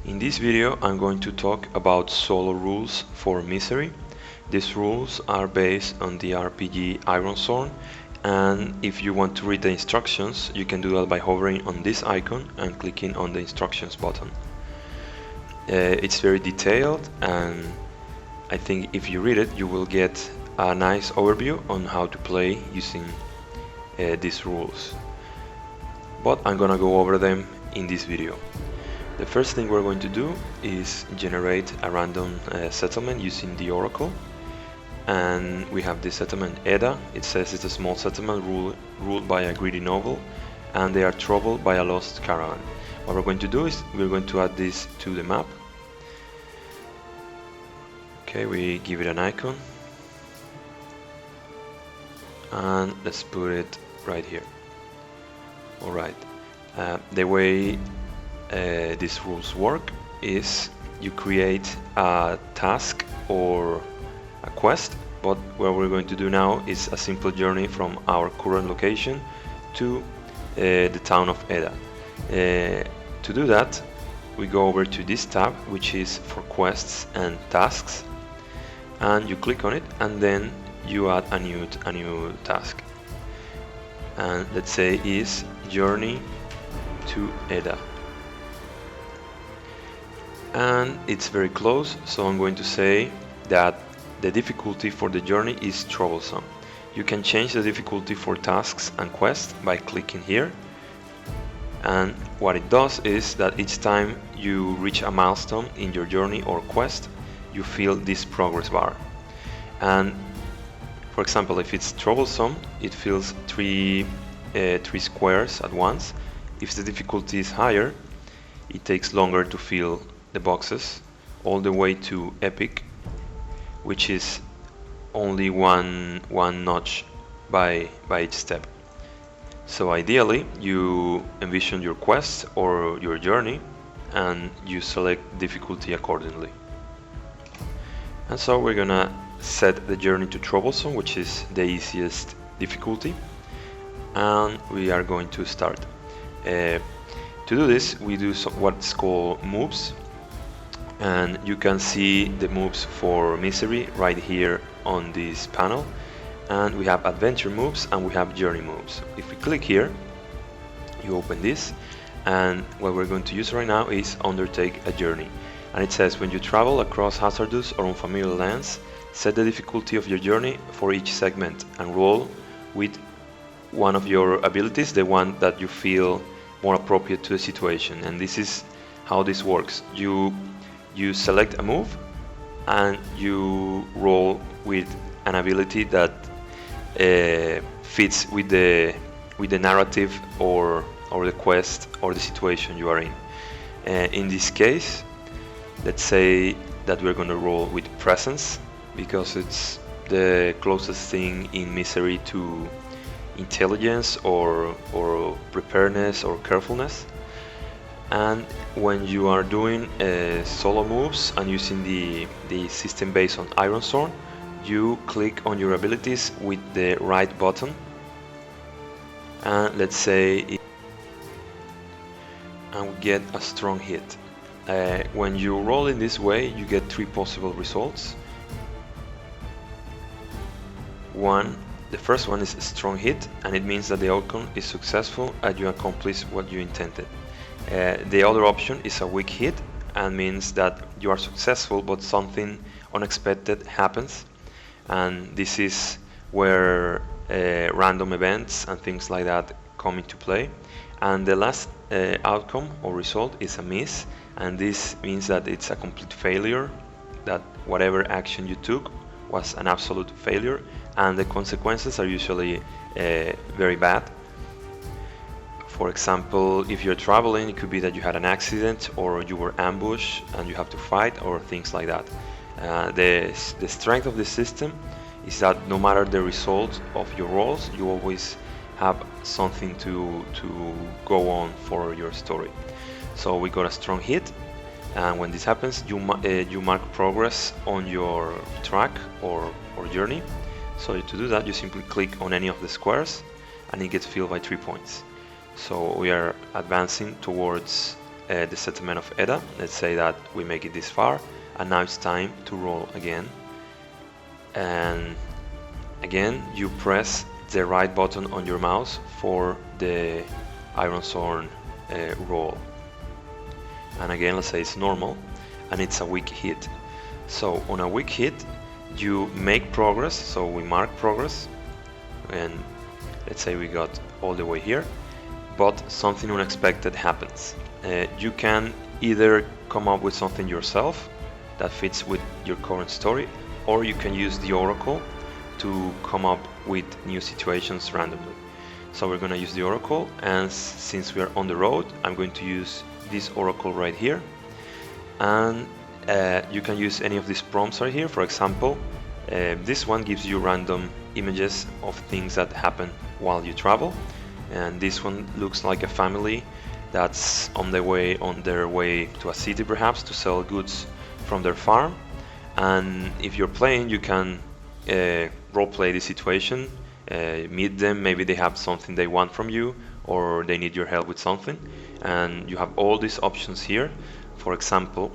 In this video I'm going to talk about solo rules for Misery. These rules are based on the RPG Ironsworn, and if you want to read the instructions you can do that by hovering on this icon and clicking on the instructions button. It's very detailed, and I think if you read it you will get a nice overview on how to play using these rules. But I'm gonna go over them in this video. The first thing we're going to do is generate a random settlement using the Oracle, and we have this settlement Edda. It says it's a small settlement ruled by a greedy noble, and they are troubled by a lost caravan. What we're going to do is we're going to add this to the map. Okay, we give it an icon, and let's put it right here. Alright, the way these rules work is you create a task or a quest, but what we're going to do now is a simple journey from our current location to the town of Edda. To do that, we go over to this tab, which is for quests and tasks, and you click on it, and then you add a new task, and let's say is journey to Edda. And it's very close, so I'm going to say that the difficulty for the journey is troublesome. You can change the difficulty for tasks and quests by clicking here, and what it does is that each time you reach a milestone in your journey or quest, you feel this progress bar. And for example, if it's troublesome, it feels three squares at once. If the difficulty is higher, it takes longer to fill the boxes, all the way to epic, which is only one notch by each step. So ideally you envision your quest or your journey and you select difficulty accordingly. And so we're gonna set the journey to troublesome, which is the easiest difficulty, and we are going to start. To do this we do what's called moves, and you can see the moves for Misery right here on this panel, and we have adventure moves and we have journey moves. If we click here, you open this, and what we're going to use right now is Undertake a journey, and it says when you travel across hazardous or unfamiliar lands, set the difficulty of your journey for each segment and roll with one of your abilities, the one that you feel more appropriate to the situation. And this is how this works. You select a move and you roll with an ability that fits with the narrative or the quest or the situation you are in. In this case, let's say that we're going to roll with presence, because it's the closest thing in Misery to intelligence or preparedness or carefulness. And when you are doing solo moves and using the system based on Ironsworn, you click on your abilities with the right button, and let's say and we get a strong hit. When you roll in this way you get three possible results. The first one is a strong hit, and it means that the outcome is successful and you accomplish what you intended. The other option is a weak hit, and means that you are successful but something unexpected happens, and this is where random events and things like that come into play. And the last outcome or result is a miss, and this means that it's a complete failure, that whatever action you took was an absolute failure, and the consequences are usually very bad. For example, if you're traveling, it could be that you had an accident or you were ambushed and you have to fight, or things like that. The strength of the system is that no matter the result of your rolls, you always have something to go on for your story. So we got a strong hit, and when this happens you mark progress on your track or journey. So to do that you simply click on any of the squares and it gets filled by 3 points. So we are advancing towards the settlement of Edda. Let's say that we make it this far, and now it's time to roll again. And again, you press the right button on your mouse for the Ironsworn roll. And again, let's say it's normal, and it's a weak hit. So on a weak hit, you make progress, so we mark progress, and let's say we got all the way here, but something unexpected happens. You can either come up with something yourself that fits with your current story, or you can use the Oracle to come up with new situations randomly. So we're going to use the Oracle, and since we are on the road, I'm going to use this Oracle right here. And you can use any of these prompts right here. For example, this one gives you random images of things that happen while you travel, and this one looks like a family that's on their way to a city, perhaps to sell goods from their farm. And if you're playing, you can roleplay the situation, meet them, maybe they have something they want from you, or they need your help with something, and you have all these options here. For example,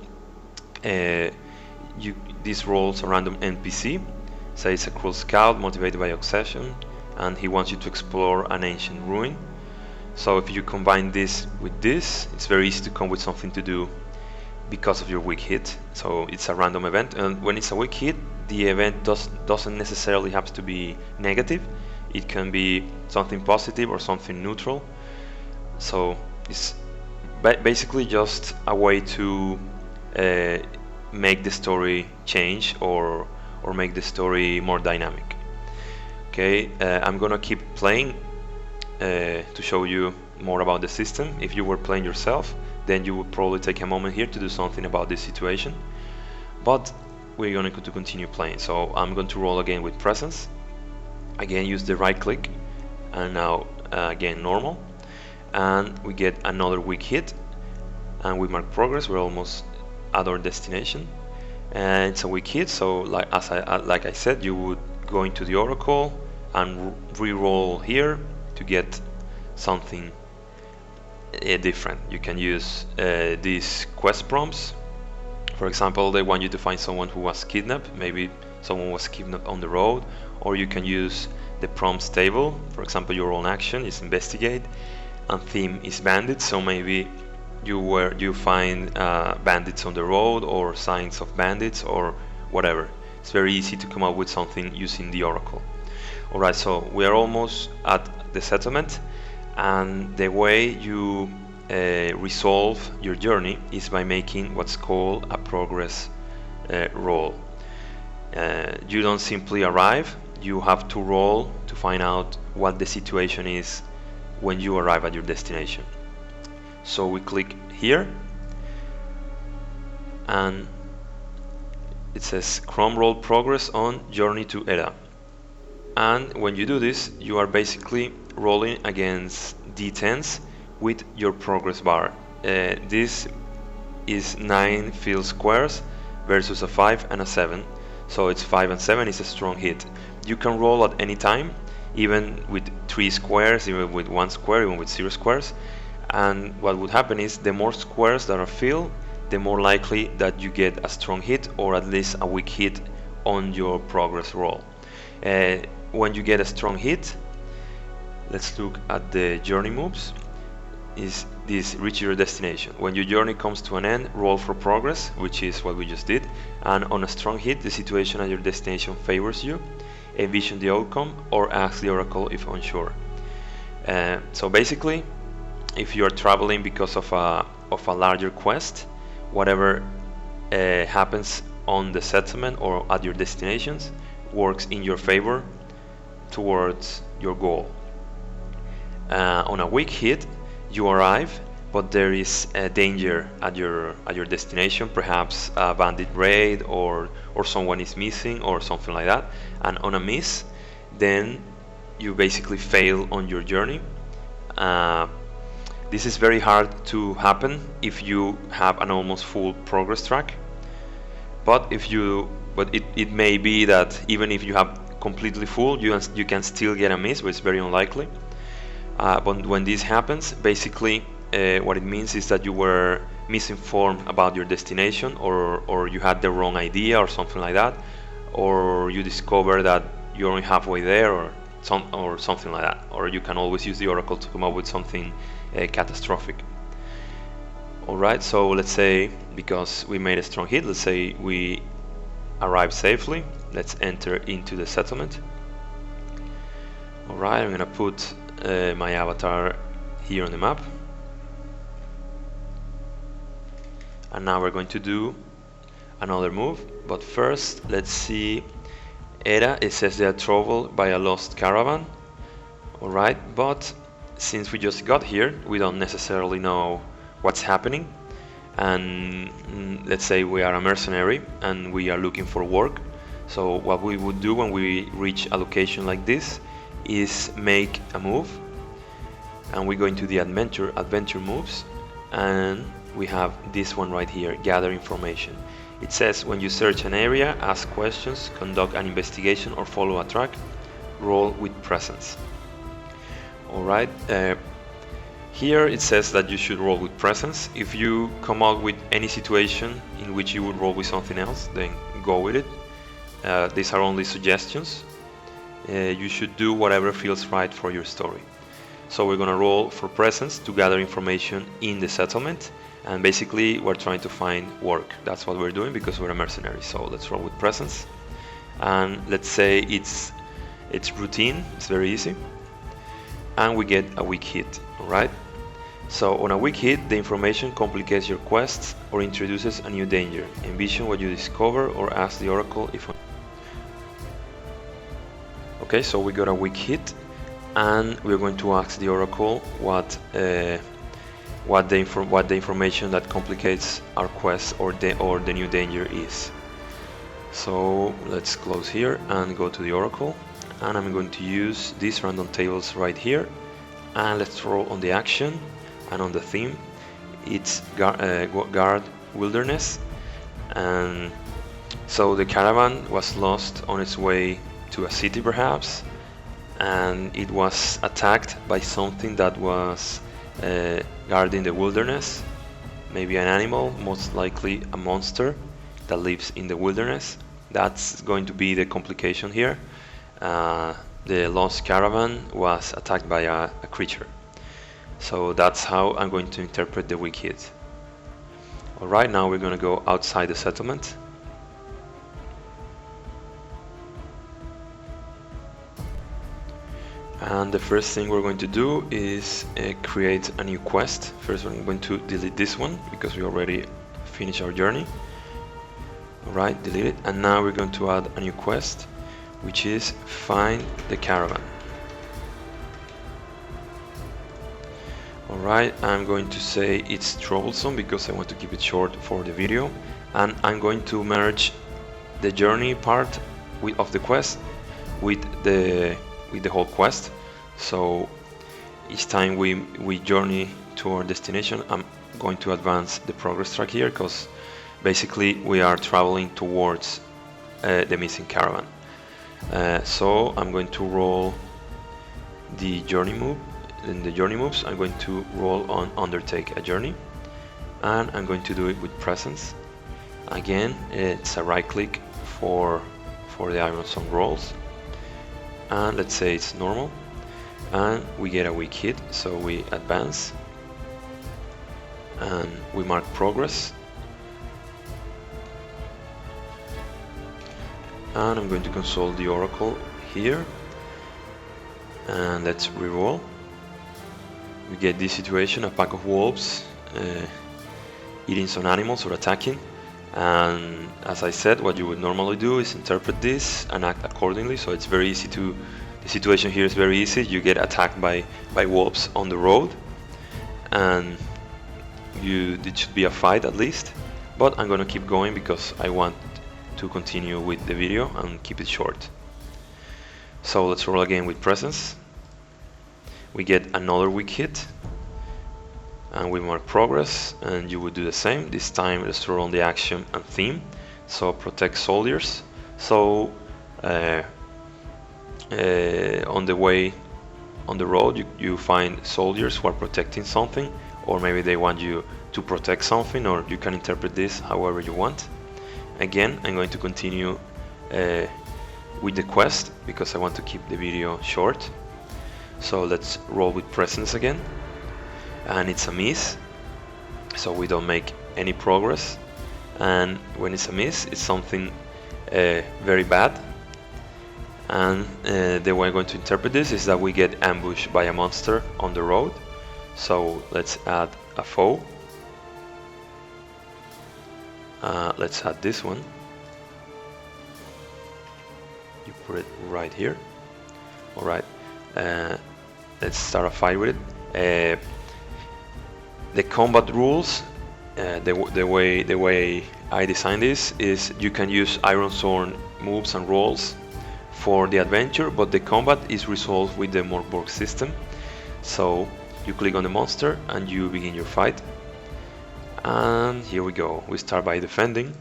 this rolls a random NPC, say it's a cruel scout motivated by obsession, and he wants you to explore an ancient ruin. So if you combine this with this, it's very easy to come with something to do because of your weak hit. So it's a random event, and when it's a weak hit, the event doesn't necessarily have to be negative. It can be something positive or something neutral. So it's basically just a way to make the story change or make the story more dynamic. Okay, I'm gonna keep playing to show you more about the system. If you were playing yourself, then you would probably take a moment here to do something about this situation, but we're going to continue playing. So I'm going to roll again with presence, again use the right click, and now again normal, and we get another weak hit, and we mark progress. We're almost at our destination, and it's a weak hit. So like I said, you would go into the Oracle and re-roll here to get something different. You can use these quest prompts. For example, they want you to find someone who was kidnapped. Maybe someone was kidnapped on the road, or you can use the prompts table. For example, your own action is investigate, and theme is bandits. So maybe you find bandits on the road, or signs of bandits, or whatever. It's very easy to come up with something using the Oracle. Alright, so we are almost at the settlement, and the way you resolve your journey is by making what's called a progress roll. You don't simply arrive, you have to roll to find out what the situation is when you arrive at your destination. So we click here, and it says Chrome roll progress on journey to Edda. And when you do this, you are basically rolling against d10s with your progress bar. This is 9 filled squares versus a 5 and a 7. So it's 5 and 7 is a strong hit. You can roll at any time, even with 3 squares, even with 1 square, even with 0 squares. And what would happen is the more squares that are filled, the more likely that you get a strong hit or at least a weak hit on your progress roll. When you get a strong hit, let's look at the journey moves. Is this reach your destination? When your journey comes to an end, roll for progress, which is what we just did. And on a strong hit, the situation at your destination favors you. Envision the outcome or ask the Oracle if unsure. So basically, if you are traveling because of a larger quest, whatever happens on the settlement or at your destinations works in your favor towards your goal. On a weak hit, you arrive, but there is a danger at your destination, perhaps a bandit raid or someone is missing or something like that. And on a miss, then you basically fail on your journey. This is very hard to happen if you have an almost full progress track. But it may be that even if you have completely full, you can still get a miss, but it's very unlikely. But when this happens, basically what it means is that you were misinformed about your destination, or you had the wrong idea or something like that, or you discover that you're only halfway there, or something like that. Or you can always use the oracle to come up with something catastrophic. Alright, so let's say, because we made a strong hit, let's say we arrive safely. Let's enter into the settlement. Alright, I'm gonna put my avatar here on the map. And now we're going to do another move, but first let's see. Era, it says they are troubled by a lost caravan. Alright, but since we just got here, we don't necessarily know what's happening. And let's say we are a mercenary and we are looking for work. So what we would do when we reach a location like this is make a move, and we go into the adventure moves, and we have this one right here, gather information. It says when you search an area, ask questions, conduct an investigation, or follow a track, roll with presence. Alright, here it says that you should roll with presence. If you come out with any situation in which you would roll with something else, then go with it. These are only suggestions. You should do whatever feels right for your story. So we're gonna roll for presence to gather information in the settlement, and basically we're trying to find work. That's what we're doing because we're a mercenary. So let's roll with presence, and let's say it's routine, it's very easy, and we get a weak hit. Alright, so on a weak hit, the information complicates your quests or introduces a new danger. Envision what you discover or ask the oracle if... Okay, so we got a weak hit, and we're going to ask the oracle what the information that complicates our quest or the new danger is. So let's close here and go to the oracle, and I'm going to use these random tables right here, and let's roll on the action and on the theme. It's guard wilderness, and so the caravan was lost on its way to a city perhaps, and it was attacked by something that was guarding the wilderness, maybe an animal, most likely a monster that lives in the wilderness. That's going to be the complication here. The lost caravan was attacked by a creature. So that's how I'm going to interpret the weak hit. Alright, now we're going to go outside the settlement. And the first thing we're going to do is create a new quest. First I'm going to delete this one because we already finished our journey. Alright, delete it. And now we're going to add a new quest, which is find the caravan. Alright, I'm going to say it's troublesome because I want to keep it short for the video. And I'm going to merge the journey part of the quest with the whole quest. So each time we journey to our destination, I'm going to advance the progress track here, because basically we are traveling towards the missing caravan. So I'm going to roll the journey move. In the journey moves, I'm going to roll on Undertake a journey, and I'm going to do it with presence. Again, it's a right click for the Ironsworn rolls, and let's say it's normal, and we get a weak hit, so we advance and we mark progress, and I'm going to consult the oracle here, and let's reroll. We get this situation: a pack of wolves eating some animals or attacking. And as I said, what you would normally do is interpret this and act accordingly. So it's very easy to, the situation here is very easy. You get attacked by wolves on the road, and it should be a fight at least. But I'm gonna keep going because I want to continue with the video and keep it short. So let's roll again with presence. We get another weak hit, and we mark progress, and you would do the same. This time let's roll on the action and theme. So protect soldiers. So on the way on the road you find soldiers who are protecting something, or maybe they want you to protect something, or you can interpret this however you want. Again, I'm going to continue with the quest because I want to keep the video short. So let's roll with presence again, and it's a miss, so we don't make any progress. And when it's a miss, it's something very bad. And the way I'm going to interpret this is that we get ambushed by a monster on the road. So let's add a foe. Let's add this one. You put it right here. Alright, let's start a fight with it. The combat rules, the way I designed this is you can use Ironsworn moves and rolls for the adventure, but the combat is resolved with the Mork Borg system. So you click on the monster and you begin your fight. And here we go. We start by defending.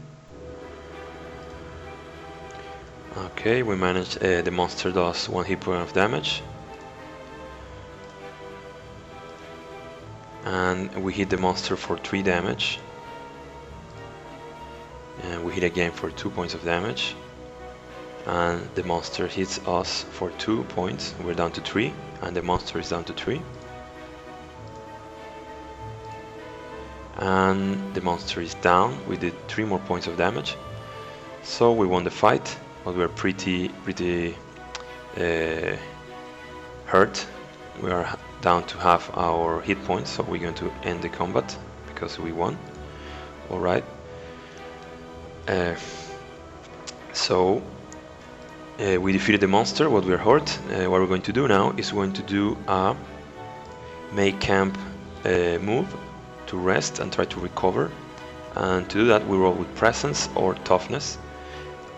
Okay, we managed. The monster does 1 hit point of damage. And we hit the monster for 3 damage. And we hit again for 2 points of damage. And the monster hits us for 2 points. We're down to 3, and the monster is down to 3. And the monster is down. We did 3 more points of damage. So we won the fight, but we're pretty hurt. We are down to half our hit points, so we're going to end the combat because we won. Alright. So we defeated the monster, but we're hurt. What we're going to do now is we're going to do a make camp move to rest and try to recover. And to do that, we roll with presence or toughness.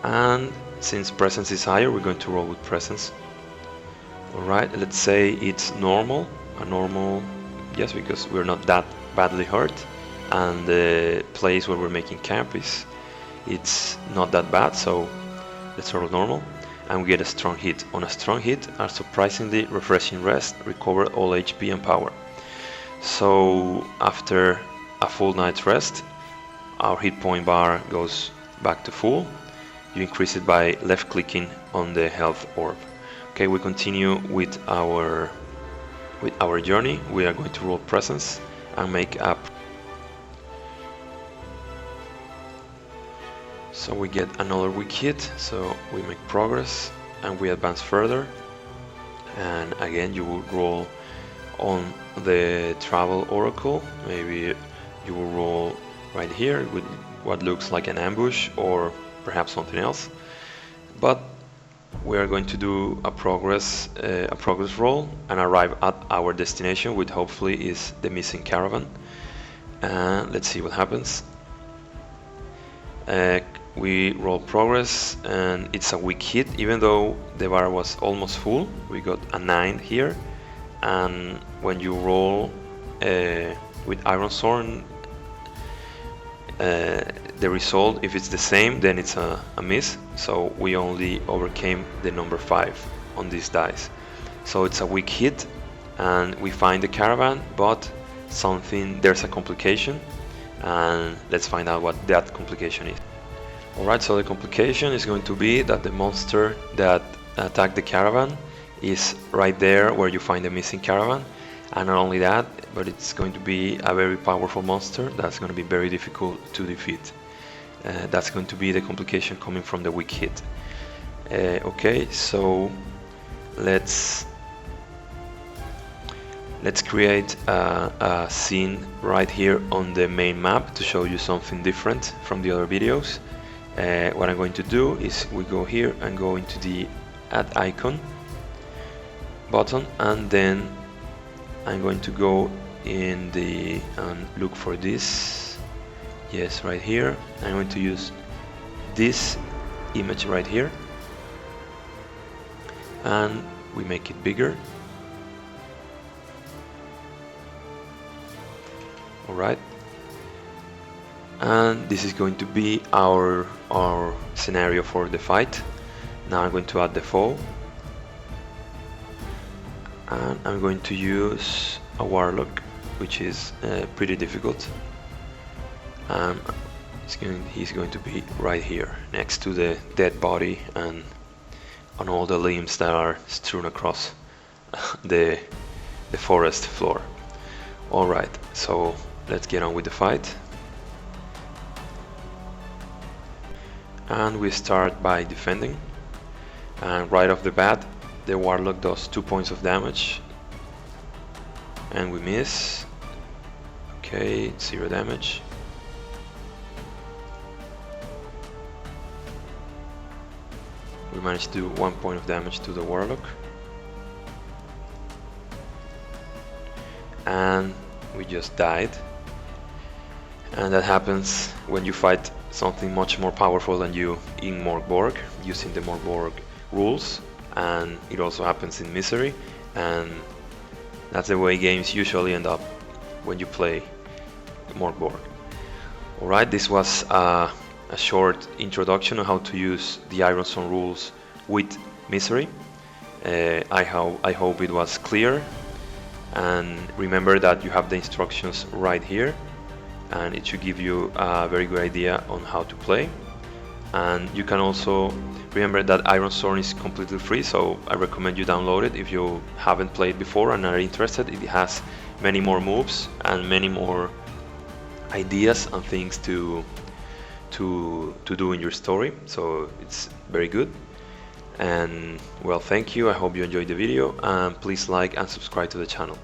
And since presence is higher, we're going to roll with presence. Alright, let's say it's normal. A normal, yes, because we're not that badly hurt. And the place where we're making camp it's not that bad, so let's roll normal. And we get a strong hit. On a strong hit, a surprisingly refreshing rest, recover all HP and power. So after a full night's rest, our hit point bar goes back to full. You increase it by left clicking on the health orb. Okay, we continue with our journey. We are going to roll presence and make up. So we get another weak hit, so we make progress and we advance further. And again, you will roll on the travel oracle. Maybe you will roll right here with what looks like an ambush or perhaps something else. But we are going to do a progress roll and arrive at our destination, which hopefully is the missing caravan. And let's see what happens. We roll progress and it's a weak hit, even though the bar was almost full. We got a 9 here, and when you roll with Ironsworn, the result, if it's the same, then it's a miss. So we only overcame the number 5 on these dice. So it's a weak hit, and we find the caravan, but there's a complication, and let's find out what that complication is. Alright, so the complication is going to be that the monster that attacked the caravan is right there where you find the missing caravan. And not only that, but it's going to be a very powerful monster that's going to be very difficult to defeat. That's going to be the complication coming from the weak hit. Okay, so let's create a scene right here on the main map to show you something different from the other videos. What I'm going to do is we go here and go into the add icon button, and then I'm going to go in the and look for this. Yes, right here. I'm going to use this image right here, and we make it bigger. Alright, and this is going to be our scenario for the fight. Now I'm going to add the foe, and I'm going to use a warlock. which is pretty difficult. He's going to be right here next to the dead body and on all the limbs that are strewn across the forest floor. Alright, so let's get on with the fight. And we start by defending, and right off the bat the warlock does 2 points of damage and we miss. Okay, 0 damage. We managed to do 1 point of damage to the warlock, and we just died. And that happens when you fight something much more powerful than you in Mork Borg, using the Mork Borg rules, and it also happens in Misery, and that's the way games usually end up when you play Mork Borg. Alright, this was a short introduction on how to use the Ironsworn rules with Misery. I hope it was clear, and remember that you have the instructions right here, and it should give you a very good idea on how to play. And you can also remember that Ironsworn is completely free, so I recommend you download it if you haven't played before and are interested. It has many more moves and many more ideas and things to do in your story, so it's very good. And well, thank you, I hope you enjoyed the video, and please like and subscribe to the channel.